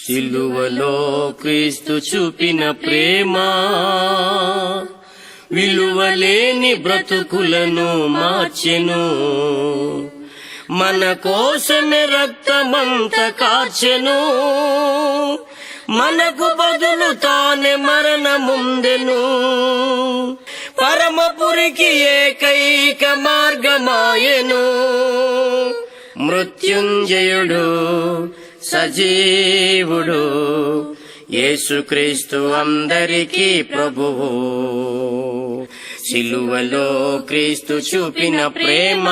సిలువలో క్రీస్తు చూపిన ప్రేమ విలువలేని బ్రతుకులను మార్చెను. మన కోసమే రక్తమంత కార్చెను. మనకు బదులు తానే మరణముందెను. పరమపురికి ఏకైక మార్గమాయెను. మృత్యుంజయుడు సజీవుడు యేసుక్రీస్తు అందరికీ ప్రభువు. సిలువలో క్రీస్తు చూపిన ప్రేమ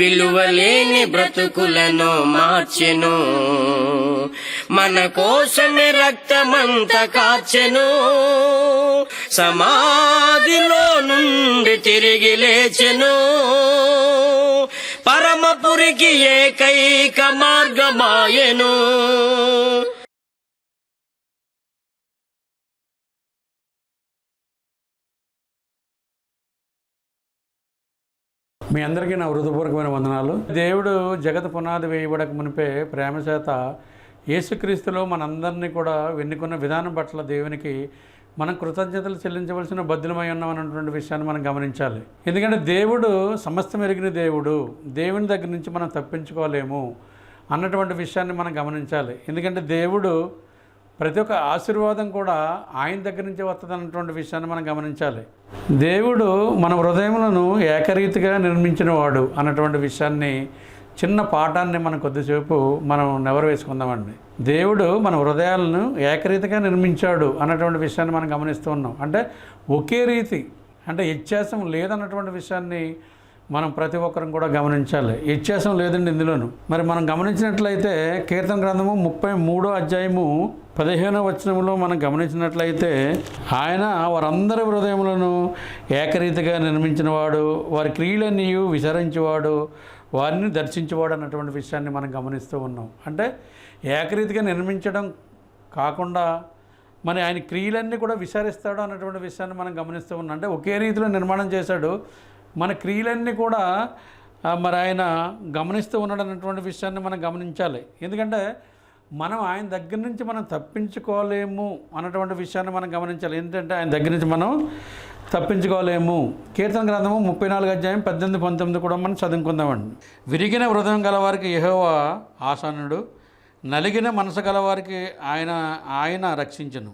విలువలేని బ్రతుకులను మార్చెను. మన కోసమే రక్తమంత కార్చెను. సమాధిలో నుండి తిరిగి లేచెను. పరమపురికి ఏకైక మార్గమాయెను. మీ అందరికీ నా హృదయపూర్వకమైన వందనాలు. దేవుడు జగత్ పునాది వేయబడక మునిపే ప్రేమ చేత యేసుక్రీస్తులో మనందరినీ కూడా ఎన్నుకున్న విధానం పట్ల దేవునికి మనం కృతజ్ఞతలు చెల్లించవలసిన బద్దులమై ఉన్నాం అన్నటువంటి విషయాన్ని మనం గమనించాలి. ఎందుకంటే దేవుడు సమస్తం ఎరిగిన దేవుడు. దేవుని దగ్గర నుంచి మనం తప్పించుకోలేము అన్నటువంటి విషయాన్ని మనం గమనించాలి. ఎందుకంటే దేవుడు ప్రతి ఒక్క ఆశీర్వాదం కూడా ఆయన దగ్గర నుంచి వస్తుంది అన్నటువంటి విషయాన్ని మనం గమనించాలి. దేవుడు మన హృదయములను ఏకరీతిగా నిర్మించిన వాడు అన్నటువంటి విషయాన్ని చిన్న పాఠాన్ని మనం కొద్దిసేపు మనం నెవరు వేసుకుందామండి. దేవుడు మన హృదయాలను ఏకరీతిగా నిర్మించాడు అన్నటువంటి విషయాన్ని మనం గమనిస్తూ ఉన్నాం. అంటే ఒకే రీతి, అంటే వ్యత్యాసం లేదన్నటువంటి విషయాన్ని మనం ప్రతి ఒక్కరం కూడా గమనించాలి. వ్యత్యాసం లేదండి ఇందులోను. మరి మనం గమనించినట్లయితే కీర్తన గ్రంథము 33వ అధ్యాయము 15వ వచనంలో మనం గమనించినట్లయితే ఆయన వారందరి హృదయములను ఏకరీతిగా నిర్మించినవాడు, వారి క్రియలన్నీ విచారించేవాడు, వారిని దర్శించేవాడు అన్నటువంటి విషయాన్ని మనం గమనిస్తూ ఉన్నాం. అంటే ఏకరీతిగా నిర్మించడం కాకుండా మరి ఆయన క్రియలన్నీ కూడా విచారిస్తాడు అన్నటువంటి విషయాన్ని మనం గమనిస్తూ ఉన్నాం. అంటే ఒకే రీతిలో నిర్మాణం చేశాడు, మన క్రియలన్నీ కూడా మరి ఆయన గమనిస్తూ ఉన్నాడు అన్నటువంటి విషయాన్ని మనం గమనించాలి. ఎందుకంటే మనం ఆయన దగ్గర నుంచి మనం తప్పించుకోలేము అన్నటువంటి విషయాన్ని మనం గమనించాలి. ఏంటంటే ఆయన దగ్గర నుంచి మనం తప్పించుకోలేము. కీర్తన గ్రంథము 34వ అధ్యాయం 18, 19 కూడా మనం చదువుకుందామండి. విరిగిన హృదయం గలవారికి యెహోవా ఆసన్నుడు, నలిగిన మనసు గలవారికి ఆయన రక్షించును.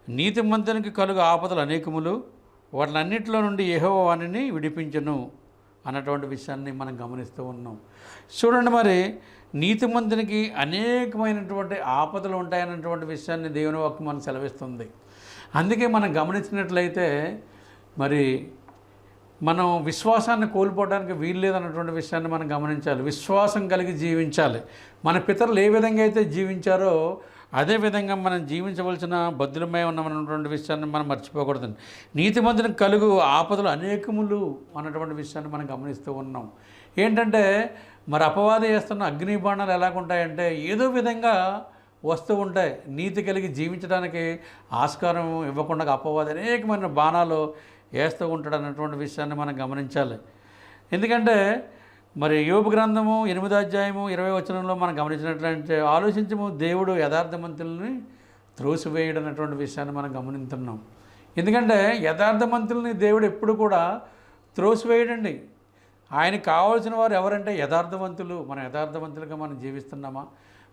నీతిమంతునికి కలుగు ఆపదలు అనేకములు, వాటిలన్నింటిలో నుండి యెహోవా వానిని విడిపించును అన్నటువంటి విషయాన్ని మనం గమనిస్తూ ఉన్నాం. చూడండి, మరి నీతిమంతునికి అనేకమైనటువంటి ఆపదలు ఉంటాయన్నటువంటి విషయాన్ని దేవుని వాక్యం మనకు సెలవిస్తుంది. అందుకే మనం గమనించినట్లయితే మరి మనం విశ్వాసాన్ని కోల్పోవడానికి వీలు లేదన్నటువంటి విషయాన్ని మనం గమనించాలి. విశ్వాసం కలిగి జీవించాలి. మన పితరులు ఏ విధంగా అయితే జీవించారో అదేవిధంగా మనం జీవించవలసిన బద్దులమై ఉన్నామన్నటువంటి విషయాన్ని మనం మర్చిపోకూడదండి. నీతిమంతునికి కలుగు ఆపదలు అనేకములు అన్నటువంటి విషయాన్ని మనం గమనిస్తూ ఉన్నాం. ఏంటంటే మరి అపవాది చేస్తున్న అగ్ని బాణాలు ఎలాగుంటాయంటే ఏదో విధంగా వస్తూ ఉంటాయి. నీతి కలిగి జీవించడానికి ఆస్కారం ఇవ్వకుండా అపవాది అనేకమైన బాణాలు వేస్తూ ఉంటాడు అన్నటువంటి విషయాన్ని మనం గమనించాలి. ఎందుకంటే మరి యోబు గ్రంథము 8వ అధ్యాయము 20వ వచనంలో మనం గమనించినట్లయితే ఆలోచించము, దేవుడు యథార్థమంతుల్ని త్రోసివేయడం అన్నటువంటి విషయాన్ని మనం గమనిస్తున్నాం. ఎందుకంటే యథార్థమంతుల్ని దేవుడు ఎప్పుడు కూడా త్రోసివేయడండి. ఆయనకు కావాల్సిన వారు ఎవరంటే యథార్థవంతులు. మన యథార్థవంతులుగా మనం జీవిస్తున్నామా,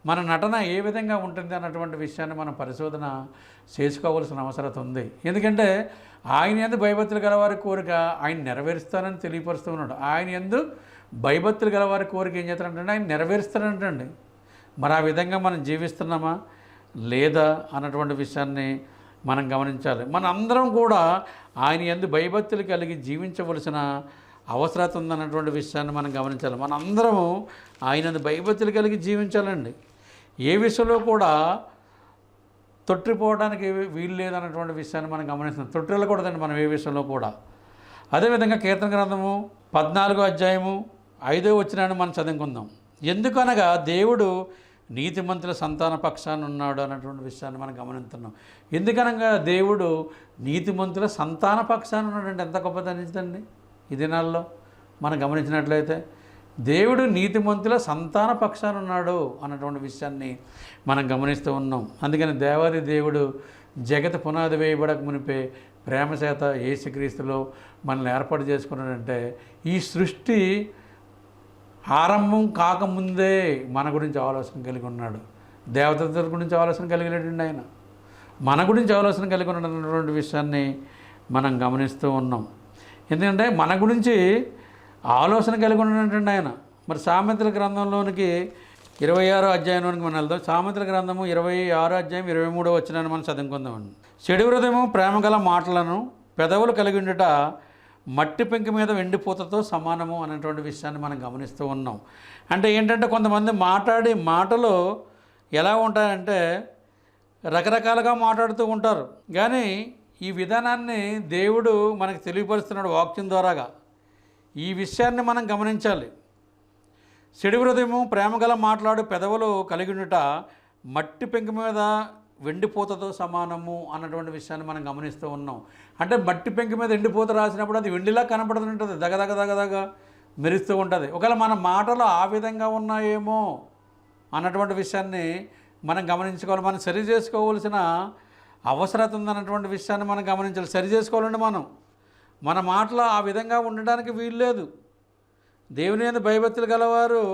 మన నటన ఏ విధంగా ఉంటుంది అన్నటువంటి విషయాన్ని మనం పరిశోధన చేసుకోవాల్సిన అవసరం ఉంది. ఎందుకంటే ఆయన యందు భయభక్తులు గలవారి కోరిక ఆయన నెరవేరుస్తానని తెలియపరుస్తూ ఉన్నాడు. ఆయన యందు భయభక్తులు గలవారి కోరిక ఏం చేస్తారంటే ఆయన నెరవేరుస్తారంటండి. మరి ఆ విధంగా మనం జీవిస్తున్నామా లేదా అన్నటువంటి విషయాన్ని మనం గమనించాలి. మన అందరం కూడా ఆయన యందు భయభక్తులు కలిగి జీవించవలసిన అవసరం ఉందన్నటువంటి విషయాన్ని మనం గమనించాలి. మన అందరము ఆయన భయభక్తులు కలిగి జీవించాలండి. ఏ విషయంలో కూడా తొట్టిపోవడానికి వీలు లేదన్నటువంటి విషయాన్ని మనం గమనిస్తున్నాం. తొట్టిల్లకూడదండి మనం ఏ విషయంలో కూడా. అదేవిధంగా కీర్తన గ్రంథము 14వ అధ్యాయము 5వ వచనాన్ని మనం చదువుకుందాం. ఎందుకనగా దేవుడు నీతిమంతుల సంతాన పక్షాన ఉన్నాడు అన్నటువంటి విషయాన్ని మనం గమనిస్తున్నాం. ఎందుకనగా దేవుడు నీతిమంతుల సంతాన పక్షాన ఉన్నాడంటే ఎంత గొప్పదనించండి. ఈ దినాల్లో మనం గమనించినట్లయితే దేవుడు నీతిమంతుల సంతాన పక్షాన ఉన్నాడు అన్నటువంటి విషయాన్ని మనం గమనిస్తూ ఉన్నాం. అందుకని దేవాది దేవుడు జగత్ పునాది వేయబడక మునిపే ప్రేమ చేత యేసుక్రీస్తులో మనల్ని ఏర్పాటు చేసుకున్నాడంటే ఈ సృష్టి ఆరంభం కాకముందే మన గురించి ఆలోచన కలిగి ఉన్నాడు. దేవతల గురించి ఆలోచన కలిగినటువంటి ఆయన మన గురించి ఆలోచన కలిగి ఉన్నటువంటి విషయాన్ని మనం గమనిస్తూ ఉన్నాం. ఎందుకంటే మన గురించి ఆలోచన కలిగి ఉన్నటువంటి ఆయన. మరి సామెతల గ్రంథంలోనికి 26వ అధ్యాయంలోనికి మనం వెళ్దాం. సామెతల గ్రంథము 26వ అధ్యాయం 23వ వచనాన్ని మనం చదువుకుందామండి. చెడు హృదయము ప్రేమ గల మాటలను పెదవులు కలిగి ఉండుట మట్టి పెంకు మీద వెండిపూతతో సమానము అనేటువంటి విషయాన్ని మనం గమనిస్తూ ఉన్నాం. అంటే ఏంటంటే కొంతమంది మాట్లాడే మాటలు ఎలా ఉంటాయంటే రకరకాలుగా మాట్లాడుతూ ఉంటారు. కానీ ఈ విధానాన్ని దేవుడు మనకు తెలియపరుస్తున్నాడు వాక్యం ద్వారాగా. ఈ విషయాన్ని మనం గమనించాలి. చెడు హృదయము ప్రేమ గల మాట్లాడు పెదవులు కలిగి ఉండుట మట్టి పెంకు మీద వెండిపూతతో సమానము అన్నటువంటి విషయాన్ని మనం గమనిస్తూ ఉన్నాం. అంటే మట్టి పెంకు మీద ఎండిపూత రాసినప్పుడు అది వెండిలా కనపడుతుంటుంది, దగదగ దగదగ మెరుస్తూ ఉంటుంది. ఒకవేళ మన మాటలు ఆ విధంగా ఉన్నాయేమో అన్నటువంటి విషయాన్ని మనం గమనించుకోవాలి. మనం సరి చేసుకోవాల్సిన అవసరత ఉందన్నటువంటి విషయాన్ని మనం గమనించాలి. సరి చేసుకోవాలండి. మన మాటలు ఆ విధంగా ఉండడానికి వీలు లేదు. దేవుని యందు భయభక్తులు గలవారు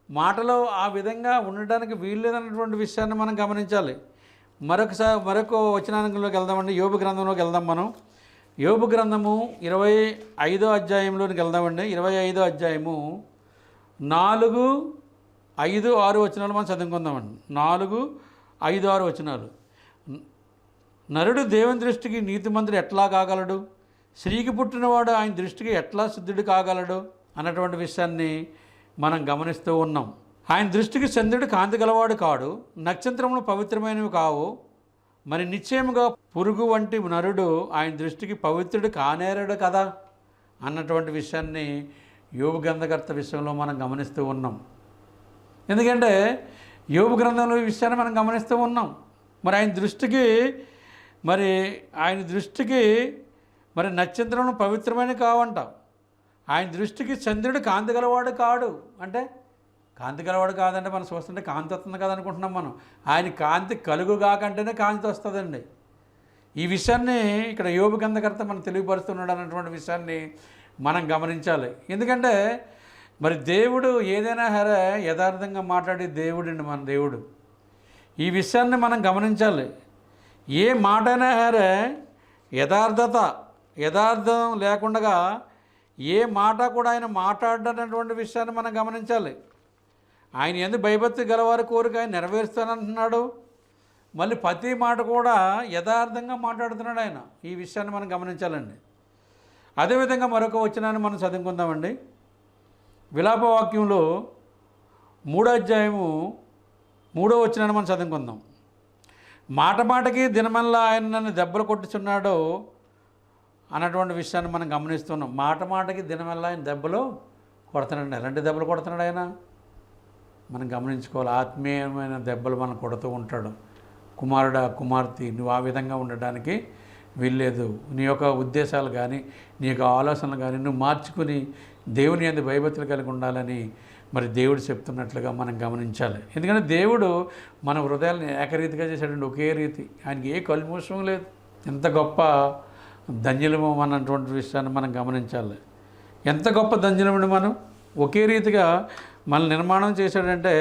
మాటలో ఆ విధంగా ఉండడానికి వీలు లేదన్నటువంటి విషయాన్ని మనం గమనించాలి. మరొక వచనానికి వెళ్దామండి. యోబు గ్రంథంలోకి వెళ్దాం. మనం యోబు గ్రంథము 25వ అధ్యాయంలోనికి వెళ్దామండి. 25వ అధ్యాయము 4, 5, 6 వచనాలు మనం చదువుకుందామండి. 4, 5, 6 వచనాలు. నరుడు దేవుని దృష్టికి నీతిమంతుడు ఎట్లా కాగలడు? స్త్రీకి పుట్టినవాడు ఆయన దృష్టికి ఎట్లా శుద్ధుడు కాగలడు అన్నటువంటి విషయాన్ని మనం గమనిస్తూ ఉన్నాం. ఆయన దృష్టికి చంద్రుడు కాంతి గలవాడు కాడు, నక్షత్రములు పవిత్రమైనవి కావు. మరి నిశ్చయముగా పురుగు వంటి నరుడు ఆయన దృష్టికి పవిత్రుడు కానేరడు కదా అన్నటువంటి విషయాన్ని యోబు గ్రంథకర్త విషయంలో మనం గమనిస్తూ ఉన్నాం. ఎందుకంటే యోబు గ్రంథంలో ఈ విషయాన్ని మనం గమనిస్తూ ఉన్నాం. మరి ఆయన దృష్టికి మరి నక్షత్రములు పవిత్రమైనవి కావంట. ఆయన దృష్టికి చంద్రుడు కాంతి గలవాడు కాడు. అంటే కాంతి గలవాడు కాదంటే మనం చూస్తుంటే కాంతి వస్తుంది కదా అనుకుంటున్నాం మనం. ఆయన కాంతి కలుగుగాకంటేనే కాంతి వస్తుందండి. ఈ విషయాన్ని ఇక్కడ యోబు గ్రంథకర్త మనం తెలియపరుస్తున్నాడు అన్నటువంటి విషయాన్ని మనం గమనించాలి. ఎందుకంటే మరి దేవుడు ఏదైనా సరే యథార్థంగా మాట్లాడే దేవుడండి మన దేవుడు. ఈ విషయాన్ని మనం గమనించాలి. ఏ మాటైనా సరే యథార్థం లేకుండా ఏ మాట కూడా ఆయన మాట్లాడనటువంటి విషయాన్ని మనం గమనించాలి. ఆయన యందు భయభక్తి గలవారి కోరిక ఆయన నెరవేరుస్తానంటున్నాడు. మళ్ళీ ప్రతి మాట కూడా యథార్థంగా మాట్లాడుతున్నాడు ఆయన. ఈ విషయాన్ని మనం గమనించాలండి. అదేవిధంగా మరొక వచనాన్ని మనం చదువుకుందామండి. విలాపవాక్యంలో 3వ అధ్యాయము 3వ వచనాన్ని మనం చదువుకుందాం. మాటకి దినమల్లా ఆయన నన్ను దెబ్బలు కొట్టుచున్నాడు అన్నటువంటి విషయాన్ని మనం గమనిస్తున్నాం. మాటకి దినమల్లా ఆయన దెబ్బలు కొడుతున్నాడు. ఎలాంటి దెబ్బలు కొడుతున్నాడు ఆయన మనం గమనించుకోవాలి. ఆత్మీయమైన దెబ్బలు మనం కొడుతూ ఉంటాడు. కుమారుడా, కుమార్తె, నువ్వు ఆ విధంగా ఉండడానికి వీల్లేదు. నీ యొక్క ఉద్దేశాలు కానీ నీ యొక్క ఆలోచనలు కానీ నువ్వు మార్చుకుని దేవుని యందు భయభక్తులు కలిగి ఉండాలని మరి దేవుడు చెప్తున్నట్లుగా మనం గమనించాలి. ఎందుకంటే దేవుడు మన హృదయాలను ఏకరీతిగా చేశాడండి, ఒకే రీతి. ఆయనకి ఏ కల్మోషం లేదు. ఎంత గొప్ప ధన్యులము అన్నటువంటి విషయాన్ని మనం గమనించాలి. ఎంత గొప్ప ధన్యులముడు మనం. ఒకే రీతిగా మన నిర్మాణం చేశాడంటే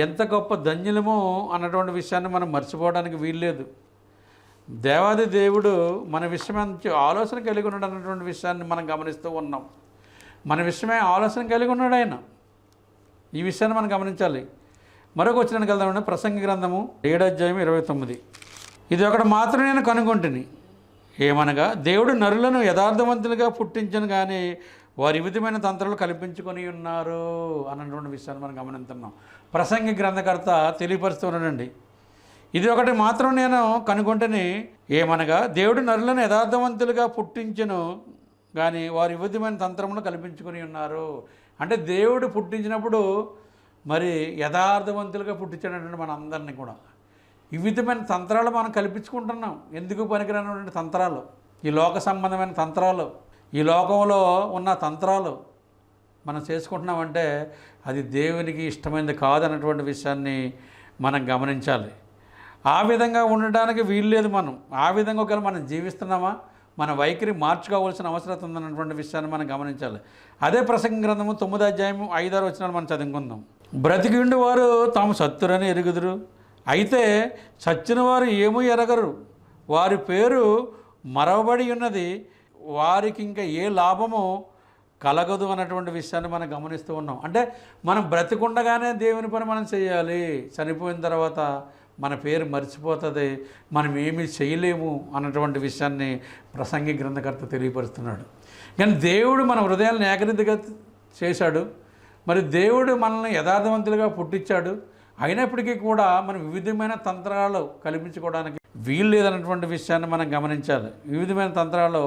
ఎంత గొప్ప ధన్యులము అన్నటువంటి విషయాన్ని మనం మర్చిపోవడానికి వీల్లేదు. దేవాది దేవుడు మన విషయమే ఆలోచన కలిగి ఉన్నాడు అన్నటువంటి విషయాన్ని మనం గమనిస్తూ ఉన్నాం. మన విషయమే ఆలోచన కలిగి ఉన్నాడు ఆయన. ఈ విషయాన్ని మనం గమనించాలి. మరొక వచనానికి వెళ్దామండి. ప్రసంగి గ్రంథము 7వ అధ్యాయం 29. ఇది ఒకటి మాత్రం నేను కనుగొంటిని, ఏమనగా దేవుడు నరులను యథార్థవంతులుగా పుట్టించను కానీ వారి వివిధమైన తంత్రాలు కల్పించుకొని ఉన్నారు అన్నటువంటి విషయాన్ని మనం గమనిస్తున్నాం. ప్రసంగి గ్రంథకర్త తెలియపరుస్తున్నాడండి. ఇది ఒకటి మాత్రం నేను కనుగొంటని, ఏమనగా దేవుడు నరులను యథార్థవంతులుగా పుట్టించను కానీ వారి వివిధమైన తంత్రములు కల్పించుకొని ఉన్నారు. అంటే దేవుడు పుట్టించినప్పుడు మరి యథార్థవంతులుగా పుట్టించాడంటే మన అందరినీ కూడా ఈ విధమైన తంత్రాలు మనం కల్పించుకుంటున్నాం. ఎందుకు పనికిరానటువంటి తంత్రాలు, ఈ లోక సంబంధమైన తంత్రాలు, ఈ లోకంలో ఉన్న తంత్రాలు, మనం చేసుకుంటున్నామంటే అది దేవునికి ఇష్టమైనది కాదన్నటువంటి విషయాన్ని మనం గమనించాలి. ఆ విధంగా ఉండడానికి వీల్లేదు. మనం ఆ విధంగా ఒకవేళ మనం జీవిస్తున్నామా, మన వైఖరి మార్చుకోవాల్సిన అవసరం ఉందన్నటువంటి విషయాన్ని మనం గమనించాలి. అదే ప్రసంగ గ్రంథము 9వ అధ్యాయము 5-6 వచనాలు మనం చదువుకుందాం. బ్రతికిండి వారు తాము సత్తురని ఎరుగుదురు, అయితే చచ్చిన వారు ఏమీ ఎరగరు. వారి పేరు మరవబడి ఉన్నది, వారికి ఇంకా ఏ లాభము కలగదు అన్నటువంటి విషయాన్ని మనం గమనిస్తూ ఉన్నాం. అంటే మనం బ్రతికుండగానే దేవుని పని మనం చేయాలి. చనిపోయిన తర్వాత మన పేరు మర్చిపోతుంది, మనం ఏమీ చేయలేము అన్నటువంటి విషయాన్ని ప్రసంగి గ్రంథకర్త తెలియపరుస్తున్నాడు. కానీ దేవుడు మన హృదయాలను ఏకరీతిగా చేశాడు. మరి దేవుడు మనల్ని యథార్థవంతులుగా పుట్టించాడు. అయినప్పటికీ కూడా మనం వివిధమైన తంత్రాలు కల్పించుకోవడానికి వీలు లేదన్నటువంటి విషయాన్ని మనం గమనించాలి. వివిధమైన తంత్రాలు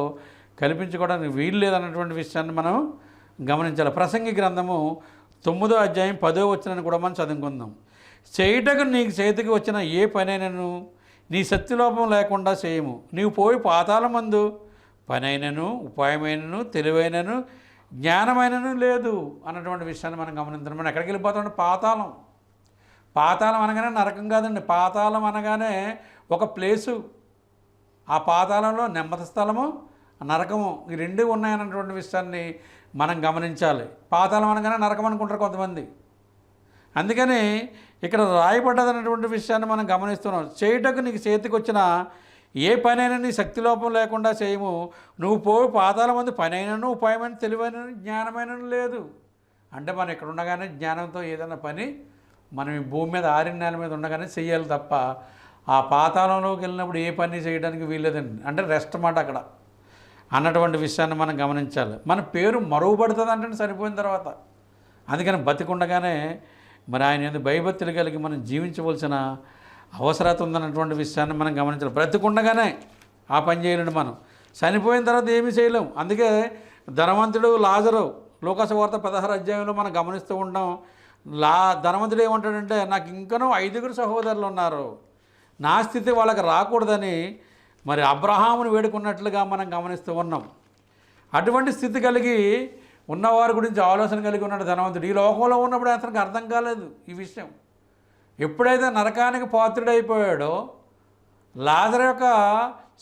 కల్పించుకోవడానికి వీలు లేదన్నటువంటి విషయాన్ని మనం గమనించాలి. ప్రసంగి గ్రంథము 9వ అధ్యాయం 10వ వచనాన్ని కూడా మనం చదువుకుందాం. చేయుటకు నీకు చేతికి వచ్చిన ఏ పనైనను నీ శక్తిలోపం లేకుండా చేయము. నీవు పోయి పాతాళమందు పనైనను ఉపాయమైనను తెలివైనను జ్ఞానమైనను లేదు అన్నటువంటి విషయాన్ని మనం గమనించాలి. మనం ఎక్కడికి వెళ్ళిపోతామంటే పాతాళం. పాతాళం అనగానే నరకం కాదండి. పాతాళం అనగానే ఒక ప్లేసు. ఆ పాతాళంలో నెమ్మది స్థలము, నరకము, ఈ రెండు ఉన్నాయన్నటువంటి విషయాన్ని మనం గమనించాలి. పాతాళం అనగానే నరకం అనుకుంటారు కొంతమంది. అందుకని ఇక్కడ రాయబడ్డదన్నటువంటి విషయాన్ని మనం గమనిస్తున్నాం. చేయుటకు నీకు చేతికి వచ్చిన ఏ పనైనా నీ శక్తిలోపం లేకుండా చేయము. నువ్వు పోయి పాతాళమందు పనైనను ఉపాయమైన తెలివైన జ్ఞానమైనను లేదు. అంటే మనం ఇక్కడ ఉండగానే జ్ఞానంతో ఏదైనా పని మనం ఈ భూమి మీద ఆరిన నేల మీద ఉండగానే చెయ్యాలి తప్ప ఆ పాతాళంలోకి వెళ్ళినప్పుడు ఏ పని చేయడానికి వీల్లేదండి. అంటే రెస్ట్ మాట అక్కడ అన్నటువంటి విషయాన్ని మనం గమనించాలి. మన పేరు మరుగుపడుతుంది అంటే చనిపోయిన తర్వాత. అందుకని బతికుండగానే మరి ఆయన ఏదో భయభక్తులు కలిగి మనం జీవించవలసిన అవసరత ఉందన్నటువంటి విషయాన్ని మనం గమనించాలి. బ్రతికుండగానే ఆ పని చేయలేండి. మనం చనిపోయిన తర్వాత ఏమీ చేయలేం. అందుకే ధనవంతుడు లాజరు లూకాసు వార్త 16వ అధ్యాయంలో మనం గమనిస్తూ ఉంటాం. ధనవంతుడు ఏమంటాడంటే, నాకు ఇంకనూ 5 సహోదరులు ఉన్నారు, నా స్థితి వాళ్ళకి రాకూడదని మరి అబ్రహామును వేడుకున్నట్లుగా మనం గమనిస్తూ ఉన్నాం. అటువంటి స్థితి కలిగి ఉన్నవారి గురించి ఆలోచన కలిగి ఉన్నాడు ధనవంతుడు. ఈ లోకంలో ఉన్నప్పుడు అతనికి అర్థం కాలేదు ఈ విషయం. ఎప్పుడైతే నరకానికి పాత్రుడైపోయాడో, లాజరు యొక్క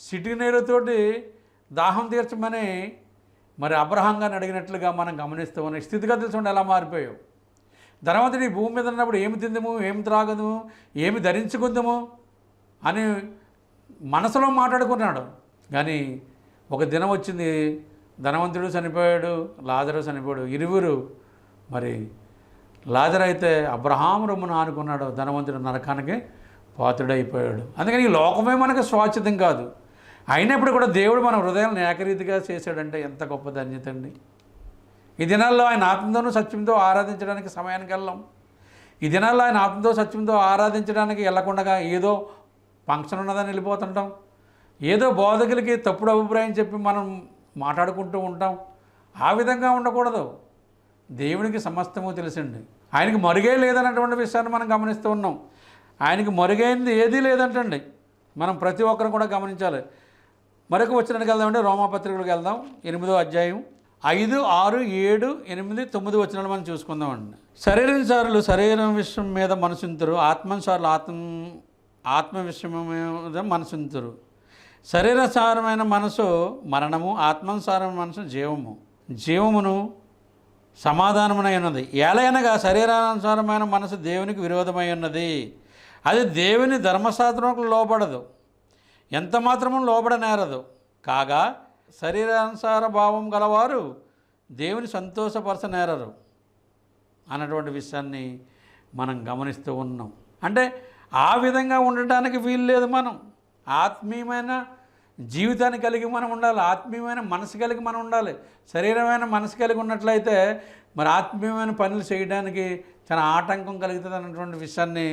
సిటీ నీరుతోటి దాహం తీర్చమని మరి అబ్రహాం గారిని అడిగినట్లుగా మనం గమనిస్తూ ఉన్నాం. స్థితిగతులు చూడండి ఎలా మారిపోయావు. ధనవంతుడు ఈ భూమి మీద ఉన్నప్పుడు ఏమి తిందము, ఏమి త్రాగదము, ఏమి ధరించుకుందాము అని మనసులో మాట్లాడుకున్నాడు. కానీ ఒక దినం వచ్చింది, ధనవంతుడు చనిపోయాడు, లాజరు చనిపోయాడు. ఇరువురు మరి లాజరు అయితే అబ్రహాము రొమ్మును ఆనుకున్నాడు, ధనవంతుడు నరకానికి పాత్రుడైపోయాడు. అందుకని ఈ లోకమే మనకు శాశ్వతం కాదు. అయినప్పుడు కూడా దేవుడు మన హృదయాలను ఏకరీతిగా చేశాడంటే ఎంత గొప్ప ధన్యత అండి. ఈ దినాల్లో ఆయన ఆత్మతోనూ సత్యంతో ఆరాధించడానికి సమయానికి వెళ్ళాం. ఈ దినాల్లో ఆయన ఆత్మతో సత్యంతో ఆరాధించడానికి వెళ్ళకుండా ఏదో ఫంక్షన్ ఉన్నదని వెళ్ళిపోతుంటాం. ఏదో బోధకులకి తప్పుడు అభిప్రాయం చెప్పి మనం మాట్లాడుకుంటూ ఉంటాం. ఆ విధంగా ఉండకూడదు. దేవునికి సమస్తము తెలిసిండి. ఆయనకి మరుగే లేదన్నటువంటి విషయాన్ని మనం గమనిస్తూ ఉన్నాం. ఆయనకి మరుగైంది ఏదీ లేదంటండి. మనం ప్రతి ఒక్కరు కూడా గమనించాలి. మరొక వచనానికి వెళ్దామంటే రోమాపత్రికలకు వెళ్దాం. 8వ అధ్యాయం 5, 6, 7, 8, 9 వచనాలు మనం చూసుకుందామండి. శరీరానుసారులు శరీరం విషయం మీద మనసుంతురు, ఆత్మానుసారులు ఆత్మ విషయం మీద మనసుంతురు. శరీరానుసారమైన మనసు మరణము, ఆత్మానుసారమైన మనసు జీవము. జీవమును సమాధానమునై ఉన్నది. ఏలయనగా శరీరానుసారమైన మనసు దేవునికి విరోధమై ఉన్నది. అది దేవుని ధర్మశాస్త్రములకు లోబడదు, ఎంత మాత్రము లోబడనేరదు. కాగా శరీరానుసార భావం గలవారు దేవుని సంతోషపరచనేరరు అన్నటువంటి విషయాన్ని మనం గమనిస్తూ ఉన్నాం. అంటే ఆ విధంగా ఉండటానికి వీలు లేదు. మనం ఆత్మీయమైన జీవితాన్ని కలిగి మనం ఉండాలి, ఆత్మీయమైన మనసు కలిగి మనం ఉండాలి. శరీరమైన మనసు కలిగి ఉన్నట్లయితే మరి ఆత్మీయమైన పనులు చేయడానికి చాలా ఆటంకం కలుగుతుంది అన్నటువంటి విషయాన్ని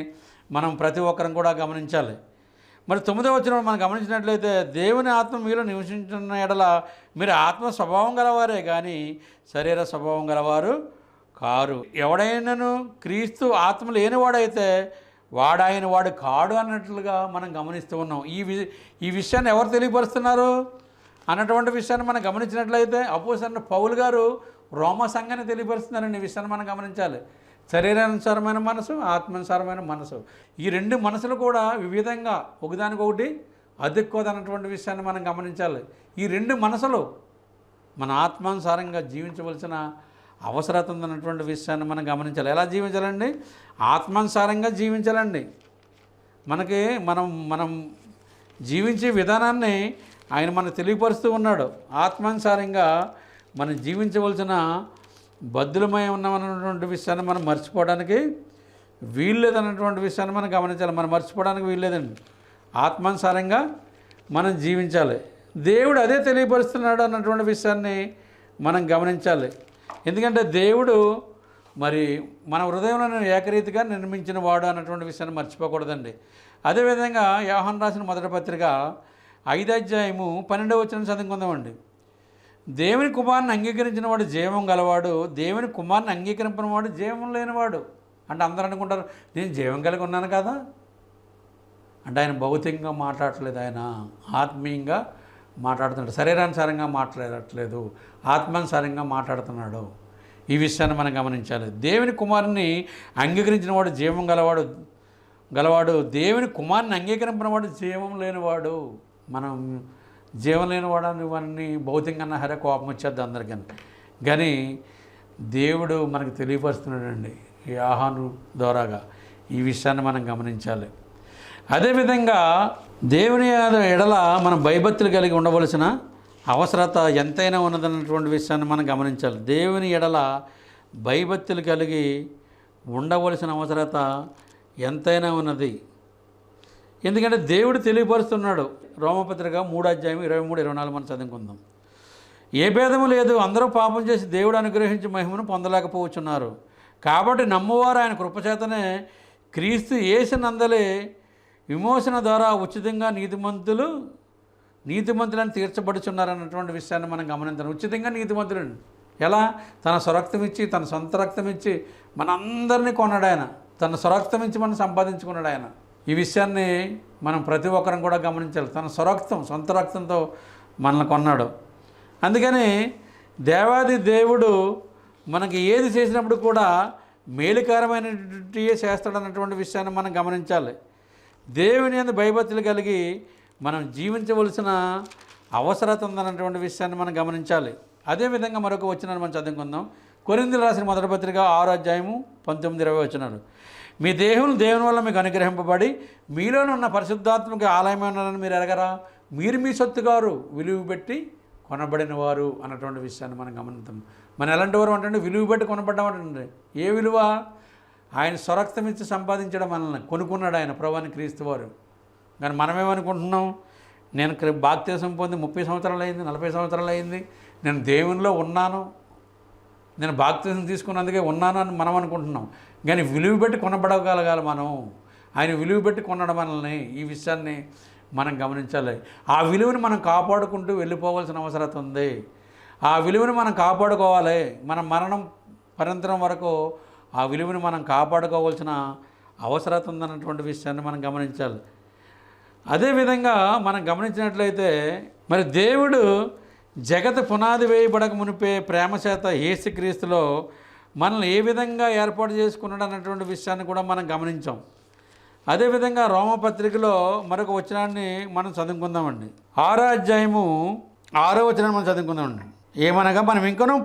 మనం ప్రతి ఒక్కరం కూడా గమనించాలి. మరి 9వ వచనం మనం గమనించినట్లయితే, దేవుని ఆత్మ మీలో నివసించిన ఎడల మీరు ఆత్మ స్వభావం గలవారే కానీ శరీర స్వభావం గలవారు కారు. ఎవడైనాను క్రీస్తు ఆత్మ లేనివాడైతే వాడాయన వాడు కాడు అన్నట్లుగా మనం గమనిస్తూ ఉన్నాం. ఈ విషయాన్ని ఎవరు తెలియపరుస్తున్నారు అన్నటువంటి విషయాన్ని మనం గమనించినట్లయితే అపోస్తలుడైన పౌలు గారు రోమా సంఘాన్ని తెలియపరుస్తున్నారండి. ఈ విషయాన్ని మనం గమనించాలి. శరీరానుసారమైన మనసు, ఆత్మానుసారమైన మనసు, ఈ రెండు మనసులు కూడా వివిధంగా ఒకదానికొకటి అదుక్కోదన్నటువంటి విషయాన్ని మనం గమనించాలి. ఈ రెండు మనసులు మన ఆత్మానుసారంగా జీవించవలసిన అవసరత ఉందన్నటువంటి విషయాన్ని మనం గమనించాలి. ఎలా జీవించాలండి? ఆత్మానుసారంగా జీవించాలండి. మనకి మనం జీవించే విధానాన్ని ఆయన మనకు తెలియపరుస్తూ ఉన్నాడు. ఆత్మానుసారంగా మనం జీవించవలసిన బద్దులమై ఉన్నామన్నటువంటి విషయాన్ని మనం మర్చిపోవడానికి వీల్లేదన్నటువంటి విషయాన్ని మనం గమనించాలి. మనం మర్చిపోవడానికి వీల్లేదండి. ఆత్మానుసారంగా మనం జీవించాలి. దేవుడు అదే తెలియపరుస్తున్నాడు అన్నటువంటి విషయాన్ని మనం గమనించాలి. ఎందుకంటే దేవుడు మరి మన హృదయంలో ఏకరీతిగా నిర్మించిన వాడు అన్నటువంటి విషయాన్ని మర్చిపోకూడదండి. అదేవిధంగా యోహాను రాసిన మొదటి పత్రిక 5వ అధ్యాయము 12వ వచనం చదువుకుందామండి. దేవుని కుమారుని అంగీకరించిన వాడు జీవం గలవాడు, దేవుని కుమారుని అంగీకరించిన వాడు జీవం లేనివాడు. అంటే అందరూ అనుకుంటారు, నేను జీవం కలిగి ఉన్నాను కదా అంటే ఆయన భౌతికంగా మాట్లాడట్లేదు, ఆయన ఆత్మీయంగా మాట్లాడుతున్నాడు. శరీరానుసారంగా మాట్లాడట్లేదు, ఆత్మానుసారంగా మాట్లాడుతున్నాడు. ఈ విషయాన్ని మనం గమనించాలి. దేవుని కుమారుని అంగీకరించిన వాడు జీవం గలవాడు, దేవుని కుమారుని అంగీకరించిన వాడు జీవం లేనివాడు. మనం జీవం లేనివాడు అని వారిని భౌతికంగా హరే కోపం వచ్చేద్దాం అందరికీ. కానీ దేవుడు మనకు తెలియపరుస్తున్నాడండి ఈ యోహాను ద్వారాగా. ఈ విషయాన్ని మనం గమనించాలి. అదేవిధంగా దేవుని ఎడల మనం భయభక్తులు కలిగి ఉండవలసిన అవసరత ఎంతైనా ఉన్నదన్నటువంటి విషయాన్ని మనం గమనించాలి. దేవుని ఎడల భయభక్తులు కలిగి ఉండవలసిన అవసరత ఎంతైనా ఉన్నది. ఎందుకంటే దేవుడు తెలియపరుస్తున్నాడు. రోమపత్రిక 3వ అధ్యాయం 23-24 మనం చదువుకుందాం. ఏ భేదము లేదు, అందరూ పాపం చేసి దేవుడు అనుగ్రహించి మహిమను పొందలేకపోవచ్చున్నారు. కాబట్టి నమ్మవారు ఆయన కృపచేతనే క్రీస్తు యేసునందలే విమోచన ద్వారా ఉచితంగా నీతిమంతులను తీర్చబడుచున్నారన్నటువంటి విషయాన్ని మనం గమనించాలి. ఉచితంగా నీతిమంతులను ఎలా? తన స్వరక్తం ఇచ్చి, తన సొంత రక్తం ఇచ్చి మనందరినీ కొన్నాడు ఆయన. తన స్వరక్తం ఇచ్చి మనం సంపాదించుకున్నాడు ఆయన. ఈ విషయాన్ని మనం ప్రతి ఒక్కరం కూడా గమనించాలి. తన స్వరక్తం, సొంత రక్తంతో మనల్ని కొన్నాడు. అందుకని దేవాది దేవుడు మనకి ఏది చేసినప్పుడు కూడా మేలుకరమైనటువంటి చేస్తాడన్నటువంటి విషయాన్ని మనం గమనించాలి. దేవుని యందు భయభక్తులు కలిగి మనం జీవించవలసిన అవసరత ఉందన్నటువంటి విషయాన్ని మనం గమనించాలి. అదేవిధంగా మరొక వచనాన్ని మనం చదువుకుందాం. కొరింథీయులకు రాసిన మొదటి పత్రిక 6వ అధ్యాయము 19-20 వచనాలు. మీ దేవుని వల్ల మీకు అనుగ్రహింపబడి మీలోనున్న పరిశుద్ధాత్మక ఆలయమైనారని మీరు ఎరగరా? మీరు మీ సొత్తుగారు, విలువ పెట్టి కొనబడిన వారు అన్నటువంటి విషయాన్ని మనం గమనిస్తాం. మనం ఎలాంటి వారు అంటే విలువ పెట్టి కొనబడ్డామంటే ఏ విలువ? ఆయన స్వరక్తం ఇచ్చి సంపాదించడం మనల్ని కొనుక్కున్నాడు ఆయన, ప్రభువైన క్రీస్తు వారు. కానీ మనమేమనుకుంటున్నాం, నేను బాప్తిసం పొంది 30 సంవత్సరాలు అయింది, 40 సంవత్సరాలు అయింది, నేను దేవునిలో ఉన్నాను, నేను బాప్తిసం తీసుకున్నందుకే ఉన్నాను అని మనం అనుకుంటున్నాం. కానీ విలువ పెట్టి కొనబడగలగాలి మనం. ఆయన విలువ పెట్టి కొనడం మనల్ని. ఈ విషయాన్ని మనం గమనించాలి. ఆ విలువని మనం కాపాడుకుంటూ వెళ్ళిపోవాల్సిన అవసరం ఉంది. ఆ విలువని మనం కాపాడుకోవాలి. మన మరణం పర్యంతరం వరకు ఆ విలువని మనం కాపాడుకోవాల్సిన అవసరం ఉందన్నటువంటి విషయాన్ని మనం గమనించాలి. అదేవిధంగా మనం గమనించినట్లయితే మరి దేవుడు జగత్ పునాది వేయబడక మునిపే ప్రేమ చేత యేసుక్రీస్తులో మనల్ని ఏ విధంగా ఏర్పాటు చేసుకున్నాడు అన్నటువంటి విషయాన్ని కూడా మనం గమనించాం. అదేవిధంగా రోమపత్రికలో మరొక వచనాన్ని మనం చదువుకుందామండి. 6వ అధ్యాయము 6వ వచనాన్ని మనం చదువుకుందామండి. ఏమనగా మనం ఇంకనూ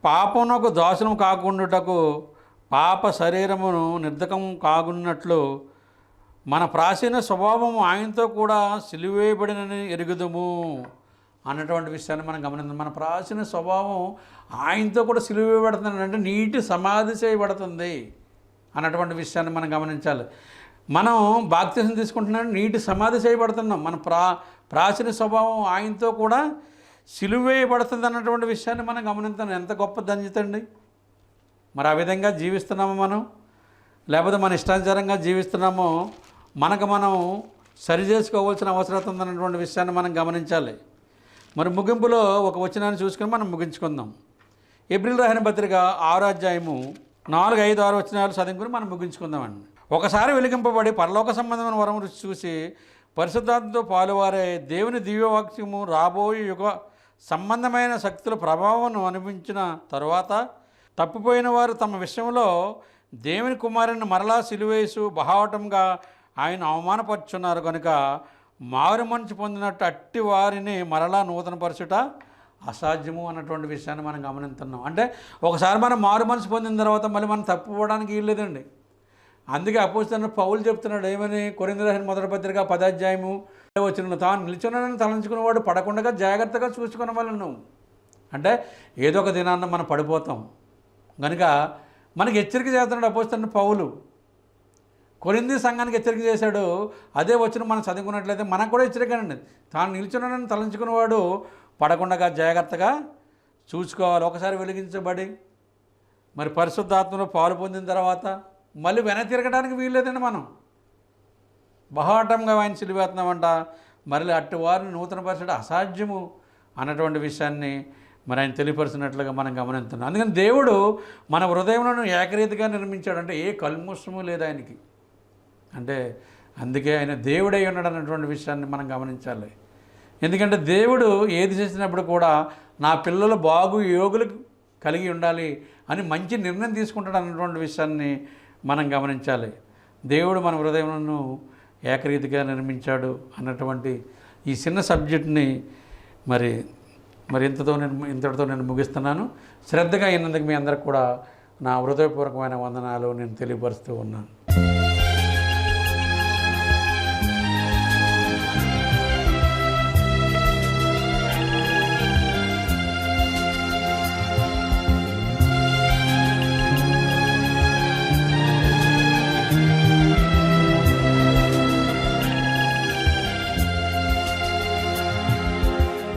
పాపమునకు దాసులం కాకుండాటకు పాప శరీరమును నిర్ధకం కాగున్నట్లు మన ప్రాచీన స్వభావము ఆయనతో కూడా సిలువేయబడినని ఎరుగుదుము అన్నటువంటి విషయాన్ని మనం గమనించాం. మన ప్రాచీన స్వభావం ఆయనతో కూడా సిలువేయబడుతుంది అంటే నీటి సమాధి చేయబడుతుంది అన్నటువంటి విషయాన్ని మనం గమనించాలి. మనం బాప్తిసం తీసుకుంటున్నాం, నీటి సమాధి చేయబడుతున్నాం. మన ప్రాచీన స్వభావం ఆయనతో కూడా సిలువేయబడుతుంది అన్నటువంటి విషయాన్ని మనం గమనించాలి. ఎంత గొప్ప ధన్యత అండి. మరి ఆ విధంగా జీవిస్తున్నామో మనం, లేకపోతే మన ఇష్టానుసారంగా జీవిస్తున్నామో మనకు మనం సరి చేసుకోవాల్సిన అవసరం ఉందన్నటువంటి విషయాన్ని మనం గమనించాలి. మరి ముగింపులో ఒక వచనాన్ని చూసుకొని మనం ముగించుకుందాం. ఏప్రిల్ రాసిన పత్రిక 6వ అధ్యాయము 4, 5, 6 వచనాలు చదువుకుని మనం ముగించుకుందామండి. ఒకసారి వెలిగింపబడి పరలోక సంబంధమైన వరం రుచి చూసి పరిశుద్ధాత్మతో పాలువారే దేవుని దివ్యవాక్యము రాబోయే యుగ సంబంధమైన శక్తుల ప్రభావం అనిపించిన తరువాత తప్పిపోయిన వారు తమ విషయంలో దేవుని కుమారుని మరలా సిలువేసు బహావటంగా ఆయన అవమానపరుచున్నారు కనుక మారు మనసు పొందినట్టు అట్టి వారిని మరలా నూతనపరచుట అసాధ్యము అన్నటువంటి విషయాన్ని మనం గమనిస్తున్నాం. అంటే ఒకసారి మనం మారు మనసు పొందిన తర్వాత మళ్ళీ మనం తప్పుకోవడానికి వీల్లేదండి. అందుకే అపోస్తలుడైన పౌలు చెప్తున్నాడు ఏమని, కొరింథీయులకు రాసిన మొదటి పత్రిక 10వ అధ్యాయము వచనంలో, తాను నిల్చున్నానని తలంచుకునేవాడు పడకుండా జాగ్రత్తగా చూసుకునే వాళ్ళను. అంటే ఏదో ఒక దినాన్న మనం పడిపోతాం కనుక మనకి హెచ్చరిక చేస్తున్నాడు అపోస్తలుడైన పౌలు. కొరింథీ సంఘానికి హెచ్చరిక చేశాడు. అదే వచ్చిన మనం చదువుకున్నట్లయితే మనకు కూడా హెచ్చరికనండి. తాను నిల్చున్నానని తలంచుకునేవాడు పడకుండా జాగ్రత్తగా చూసుకోవాలి. ఒకసారి వెలిగించబడి మరి పరిశుద్ధాత్మలో పాలు పొందిన తర్వాత మళ్ళీ వెనక్కి తిరగడానికి వీల్లేదండి. మనం బహాటంగా ఆయన సిలువేస్తున్నామంట. మళ్ళీ అట్టి వారిని నూతనపరచడం అసాధ్యము అన్నటువంటి విషయాన్ని మరి ఆయన తెలియపరిచినట్లుగా మనం గమనిస్తున్నాం. అందుకని దేవుడు మన హృదయంలో ఏకరీతిగా నిర్మించాడు. అంటే ఏ కల్ముషము లేదు ఆయనకి. అంటే అందుకే ఆయన దేవుడై ఉన్నాడు అన్నటువంటి విషయాన్ని మనం గమనించాలి. ఎందుకంటే దేవుడు ఏది చేసినప్పుడు కూడా నా పిల్లలు బాగు యోగులు కలిగి ఉండాలి అని మంచి నిర్ణయం తీసుకుంటాడు అన్నటువంటి విషయాన్ని మనం గమనించాలి. దేవుడు మన హృదయంలో ఏకరీతిగా నిర్మించాడు అన్నటువంటి ఈ చిన్న సబ్జెక్ట్ని మరి ఇంతటితో నేను ముగిస్తున్నాను. శ్రద్ధగా అయినందుకు మీ అందరికి కూడా నా హృదయపూర్వకమైన వందనాలు నేను తెలియపరుస్తూ ఉన్నాను.